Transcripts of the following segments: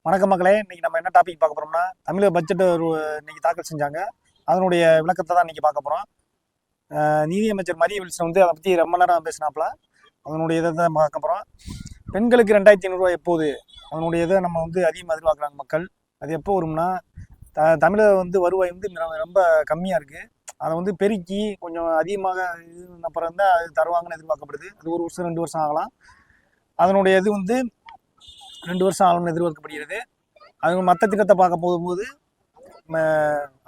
வணக்க மக்களே, இன்னைக்கு நம்ம என்ன டாபிக் பார்க்க போறோம்னா, தமிழக பட்ஜெட் இன்னைக்கு தாக்கல் செஞ்சாங்க. அதனுடைய விளக்கத்தை தான் இன்னைக்கு பார்க்க போறோம். நீதியமைச்சர் மரிய வில்சன் வந்து அதை பற்றி ரொம்ப நேரம் பேசினாப்புல. அதனுடைய இதை தான் பார்க்க போறோம். பெண்களுக்கு 2500 ரூபாய் எப்போது, அதனுடைய இதை நம்ம வந்து அதிகமாக எதிர்பார்க்குறாங்க மக்கள். அது எப்போ வரும்னா, தமிழக வந்து வருவாய் வந்து ரொம்ப கம்மியாக இருக்குது. அதை வந்து பெருக்கி கொஞ்சம் அதிகமாக அப்புறம் தான் அது தருவாங்கன்னு எதிர்பார்க்கப்படுது. அது 1 வருஷம் 2 வருஷம் ஆகலாம். அதனுடைய இது வந்து 2 வருஷம் ஆகணும்னு எதிர்பார்க்கப்படுகிறது. அது மற்ற திட்டத்தை பார்க்க போகும்போது,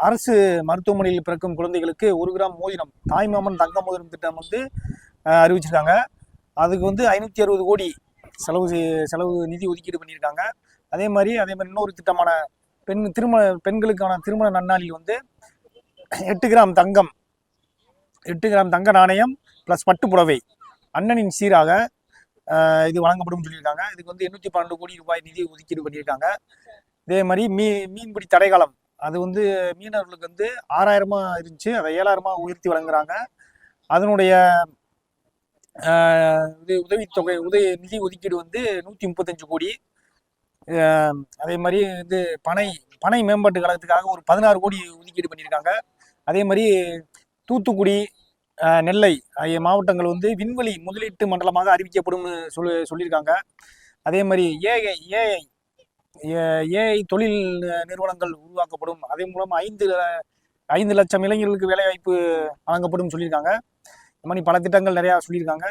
அரசு மருத்துவமனையில் பிறக்கும் குழந்தைகளுக்கு 1 கிராம் மோதிரம், தாய்மாமன் தங்க மோதிரம் திட்டம் வந்து அறிவிச்சிருக்காங்க. அதுக்கு வந்து 560 கோடி செலவு நிதி ஒதுக்கீடு பண்ணியிருக்காங்க. அதே மாதிரி இன்னொரு திட்டமான பெண்களுக்கான திருமண நன்னாளில் வந்து 8 கிராம் தங்க நாணயம் ப்ளஸ் பட்டு புடவை அண்ணனின் சீராக இது வழங்கப்படும் சொல்லியிருக்காங்க. இதுக்கு வந்து 812 கோடி ரூபாய் நிதி ஒதுக்கீடு பண்ணியிருக்காங்க. இதே மாதிரி மீன்பிடி தடைக்காலம், அது வந்து மீனவர்களுக்கு வந்து 6000 இருந்துச்சு, அதை 7000 உயர்த்தி வழங்குறாங்க. அதனுடைய உதவித்தொகை நிதி ஒதுக்கீடு வந்து 135 கோடி. அதே மாதிரி வந்து பனை மேம்பாட்டு கழகத்துக்காக ஒரு 16 கோடி ஒதுக்கீடு பண்ணியிருக்காங்க. அதே மாதிரி தூத்துக்குடி, நெல்லை ஆகிய மாவட்டங்கள் வந்து விண்வெளி முதலீட்டு மண்டலமாக அறிவிக்கப்படும் சொல்லியிருக்காங்க. அதே மாதிரி ஏஐ தொழில் நிறுவனங்கள் உருவாக்கப்படும். அதே மூலம் 5 லட்சம் இளைஞர்களுக்கு வேலைவாய்ப்பு வழங்கப்படும் சொல்லியிருக்காங்க. இந்த மாதிரி பல திட்டங்கள் நிறையா சொல்லியிருக்காங்க.